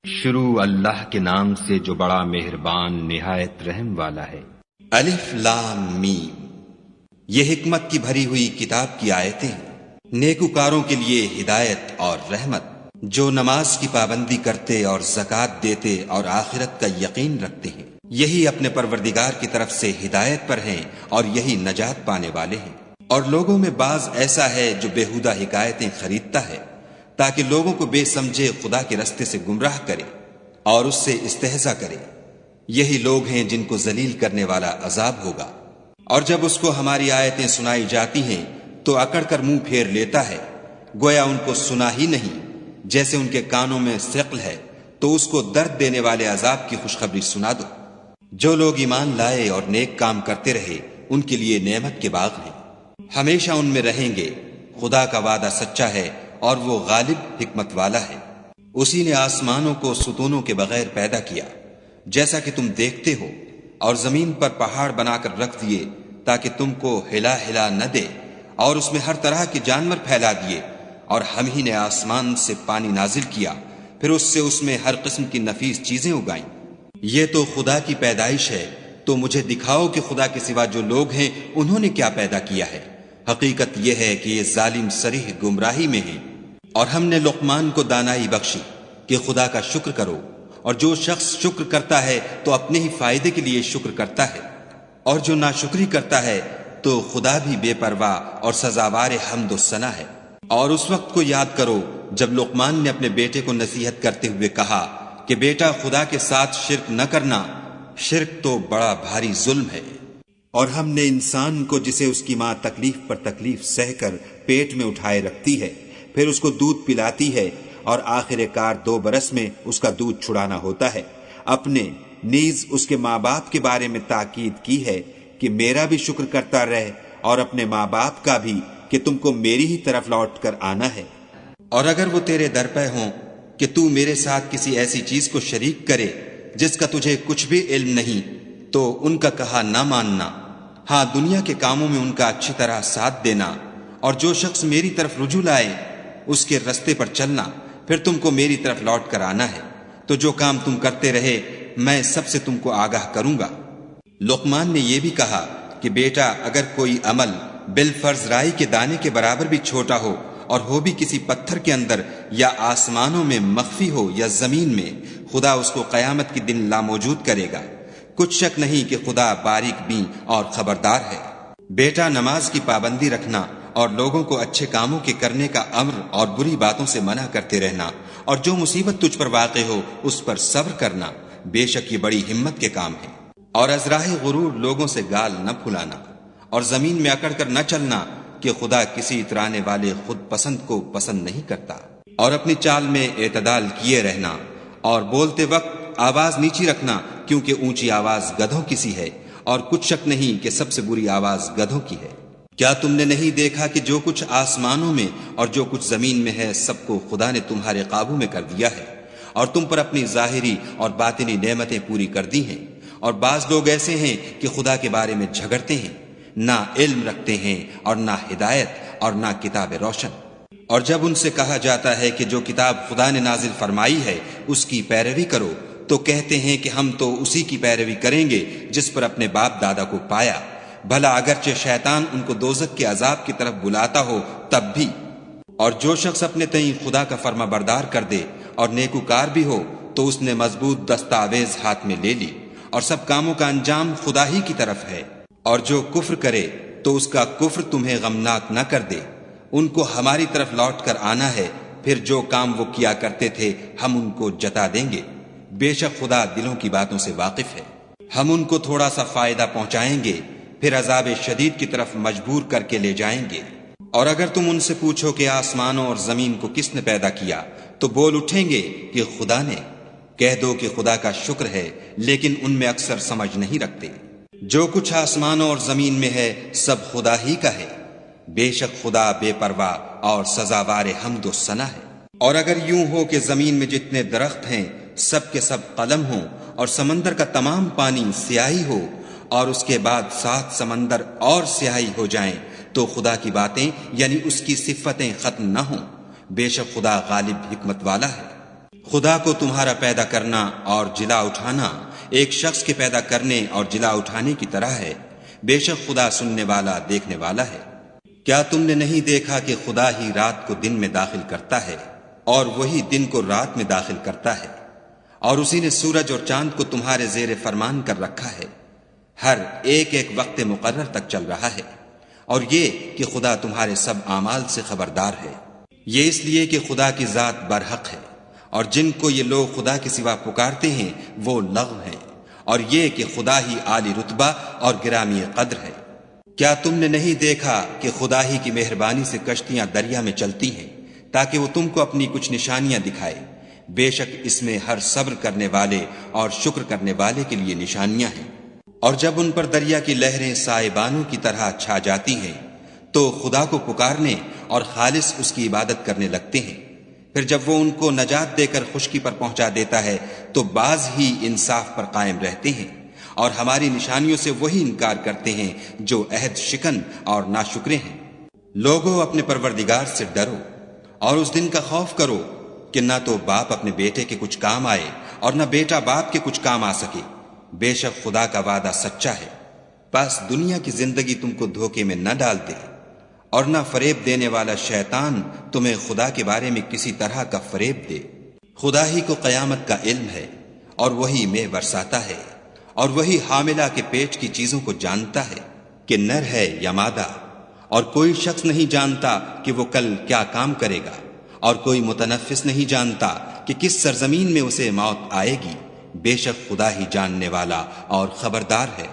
شروع اللہ کے نام سے جو بڑا مہربان نہایت رحم والا ہے۔ الف لام میم، یہ حکمت کی بھری ہوئی کتاب کی آیتیں ہیں، نیکوکاروں کے لیے ہدایت اور رحمت، جو نماز کی پابندی کرتے اور زکوٰۃ دیتے اور آخرت کا یقین رکھتے ہیں، یہی اپنے پروردگار کی طرف سے ہدایت پر ہیں اور یہی نجات پانے والے ہیں۔ اور لوگوں میں بعض ایسا ہے جو بیہودہ حکایتیں خریدتا ہے تاکہ لوگوں کو بے سمجھے خدا کے رستے سے گمراہ کرے اور اس سے استہزاء کرے، یہی لوگ ہیں جن کو ذلیل کرنے والا عذاب ہوگا۔ اور جب اس کو ہماری آیتیں سنائی جاتی ہیں تو اکڑ کر منہ پھیر لیتا ہے، گویا ان کو سنا ہی نہیں، جیسے ان کے کانوں میں ثقل ہے، تو اس کو درد دینے والے عذاب کی خوشخبری سنا دو۔ جو لوگ ایمان لائے اور نیک کام کرتے رہے ان کے لیے نعمت کے باغ ہیں، ہمیشہ ان میں رہیں گے۔ خدا کا وعدہ سچا ہے اور وہ غالب حکمت والا ہے۔ اسی نے آسمانوں کو ستونوں کے بغیر پیدا کیا جیسا کہ تم دیکھتے ہو، اور زمین پر پہاڑ بنا کر رکھ دیے تاکہ تم کو ہلا ہلا نہ دے، اور اس میں ہر طرح کے جانور پھیلا دیے، اور ہم ہی نے آسمان سے پانی نازل کیا، پھر اس میں ہر قسم کی نفیس چیزیں اگائیں۔ یہ تو خدا کی پیدائش ہے، تو مجھے دکھاؤ کہ خدا کے سوا جو لوگ ہیں انہوں نے کیا پیدا کیا ہے۔ حقیقت یہ ہے کہ یہ ظالم صریح گمراہی میں ہیں۔ اور ہم نے لقمان کو دانائی بخشی کہ خدا کا شکر کرو، اور جو شخص شکر کرتا ہے تو اپنے ہی فائدے کے لیے شکر کرتا ہے، اور جو ناشکری کرتا ہے تو خدا بھی بے پرواہ اور سزاوار حمد و ثنا ہے۔ اور اس وقت کو یاد کرو جب لقمان نے اپنے بیٹے کو نصیحت کرتے ہوئے کہا کہ بیٹا خدا کے ساتھ شرک نہ کرنا، شرک تو بڑا بھاری ظلم ہے۔ اور ہم نے انسان کو جسے اس کی ماں تکلیف پر تکلیف سہ کر پیٹ میں اٹھائے رکھتی ہے، پھر اس کو دودھ پلاتی ہے، اور آخر کار 2 برس میں اس کا دودھ چھڑانا ہوتا ہے، اپنے نیز اس کے ماں باپ کے بارے میں تاکید کی ہے کہ میرا بھی شکر کرتا رہ، اور اپنے ماں باپ کا بھی کہ تم کو میری ہی طرف لوٹ کر آنا ہے۔ اور اگر وہ تیرے در پہ ہوں کہ تو میرے ساتھ کسی ایسی چیز کو شریک کرے جس کا تجھے کچھ بھی علم نہیں، تو ان کا کہا نہ ماننا، ہاں دنیا کے کاموں میں ان کا اچھی طرح ساتھ دینا، اور جو شخص میری طرف رجوع لائے اس کے رستے پر چلنا، پھر تم کو میری طرف لوٹ کر آنا ہے، تو جو کام تم کرتے رہے میں سب سے تم کو آگاہ کروں گا۔ لقمان نے یہ بھی کہا کہ بیٹا اگر کوئی عمل بالفرض رائی کے دانے کے برابر بھی چھوٹا ہو، اور ہو بھی کسی پتھر کے اندر یا آسمانوں میں مخفی ہو یا زمین میں، خدا اس کو قیامت کے دن لاموجود کرے گا۔ کچھ شک نہیں کہ خدا باریک بین اور خبردار ہے۔ بیٹا نماز کی پابندی رکھنا، اور لوگوں کو اچھے کاموں کے کرنے کا امر اور بری باتوں سے منع کرتے رہنا، اور جو مصیبت تجھ پر واقع ہو اس پر صبر کرنا، بے شک یہ بڑی ہمت کے کام ہے۔ اور از راہ غرور لوگوں سے گال نہ پھلانا، اور زمین میں اکڑ کر نہ چلنا کہ خدا کسی اترانے والے خود پسند کو پسند نہیں کرتا۔ اور اپنی چال میں اعتدال کیے رہنا، اور بولتے وقت آواز نیچی رکھنا، کیونکہ اونچی آواز گدھوں کی سی ہے، اور کچھ شک نہیں کہ سب سے بری آواز گدھوں کی ہے۔ کیا تم نے نہیں دیکھا کہ جو کچھ آسمانوں میں اور جو کچھ زمین میں ہے سب کو خدا نے تمہارے قابو میں کر دیا ہے، اور تم پر اپنی ظاہری اور باطنی نعمتیں پوری کر دی ہیں۔ اور بعض لوگ ایسے ہیں کہ خدا کے بارے میں جھگڑتے ہیں، نہ علم رکھتے ہیں اور نہ ہدایت اور نہ کتاب روشن۔ اور جب ان سے کہا جاتا ہے کہ جو کتاب خدا نے نازل فرمائی ہے اس کی پیروی کرو، تو کہتے ہیں کہ ہم تو اسی کی پیروی کریں گے جس پر اپنے باپ دادا کو پایا، بھلا اگرچہ شیطان ان کو دوزخ کے عذاب کی طرف بلاتا ہو تب بھی۔ اور جو شخص اپنے تئیں خدا کا فرما بردار کر دے اور نیکوکار بھی ہو تو اس نے مضبوط دستاویز ہاتھ میں لے لی، اور سب کاموں کا انجام خدا ہی کی طرف ہے۔ اور جو کفر کرے تو اس کا کفر تمہیں غمناک نہ کر دے، ان کو ہماری طرف لوٹ کر آنا ہے، پھر جو کام وہ کیا کرتے تھے ہم ان کو جتا دیں گے۔ بے شک خدا دلوں کی باتوں سے واقف ہے۔ ہم ان کو تھوڑا سا فائدہ پہنچائیں گے، پھر عذاب شدید کی طرف مجبور کر کے لے جائیں گے۔ اور اگر تم ان سے پوچھو کہ آسمانوں اور زمین کو کس نے پیدا کیا، تو بول اٹھیں گے کہ خدا نے۔ کہہ دو کہ خدا کا شکر ہے، لیکن ان میں اکثر سمجھ نہیں رکھتے۔ جو کچھ آسمانوں اور زمین میں ہے سب خدا ہی کا ہے، بے شک خدا بے پرواہ اور سزاوار حمد و ثنا ہے۔ اور اگر یوں ہو کہ زمین میں جتنے درخت ہیں سب کے سب قلم ہوں، اور سمندر کا تمام پانی سیاہی ہو، اور اس کے بعد 7 سمندر اور سیاہی ہو جائیں، تو خدا کی باتیں یعنی اس کی صفتیں ختم نہ ہوں۔ بے شک خدا غالب حکمت والا ہے۔ خدا کو تمہارا پیدا کرنا اور جلا اٹھانا ایک شخص کے پیدا کرنے اور جلا اٹھانے کی طرح ہے۔ بے شک خدا سننے والا دیکھنے والا ہے۔ کیا تم نے نہیں دیکھا کہ خدا ہی رات کو دن میں داخل کرتا ہے اور وہی دن کو رات میں داخل کرتا ہے، اور اسی نے سورج اور چاند کو تمہارے زیر فرمان کر رکھا ہے، ہر ایک ایک وقت مقرر تک چل رہا ہے، اور یہ کہ خدا تمہارے سب اعمال سے خبردار ہے۔ یہ اس لیے کہ خدا کی ذات برحق ہے، اور جن کو یہ لوگ خدا کے سوا پکارتے ہیں وہ لغو ہیں، اور یہ کہ خدا ہی عالی رتبہ اور گرامی قدر ہے۔ کیا تم نے نہیں دیکھا کہ خدا ہی کی مہربانی سے کشتیاں دریا میں چلتی ہیں تاکہ وہ تم کو اپنی کچھ نشانیاں دکھائے؟ بے شک اس میں ہر صبر کرنے والے اور شکر کرنے والے کے لیے نشانیاں ہیں۔ اور جب ان پر دریا کی لہریں سائبانوں کی طرح چھا جاتی ہیں تو خدا کو پکارنے اور خالص اس کی عبادت کرنے لگتے ہیں۔ پھر جب وہ ان کو نجات دے کر خشکی پر پہنچا دیتا ہے تو بعض ہی انصاف پر قائم رہتے ہیں، اور ہماری نشانیوں سے وہی انکار کرتے ہیں جو عہد شکن اور ناشکرے ہیں۔ لوگوں اپنے پروردگار سے ڈرو اور اس دن کا خوف کرو کہ نہ تو باپ اپنے بیٹے کے کچھ کام آئے اور نہ بیٹا باپ کے کچھ کام آ سکے۔ بے شک خدا کا وعدہ سچا ہے، بس دنیا کی زندگی تم کو دھوکے میں نہ ڈال دے، اور نہ فریب دینے والا شیطان تمہیں خدا کے بارے میں کسی طرح کا فریب دے۔ خدا ہی کو قیامت کا علم ہے، اور وہی مے برساتا ہے، اور وہی حاملہ کے پیٹ کی چیزوں کو جانتا ہے کہ نر ہے یا مادہ، اور کوئی شخص نہیں جانتا کہ وہ کل کیا کام کرے گا، اور کوئی متنفس نہیں جانتا کہ کس سرزمین میں اسے موت آئے گی۔ بے شک خدا ہی جاننے والا اور خبردار ہے۔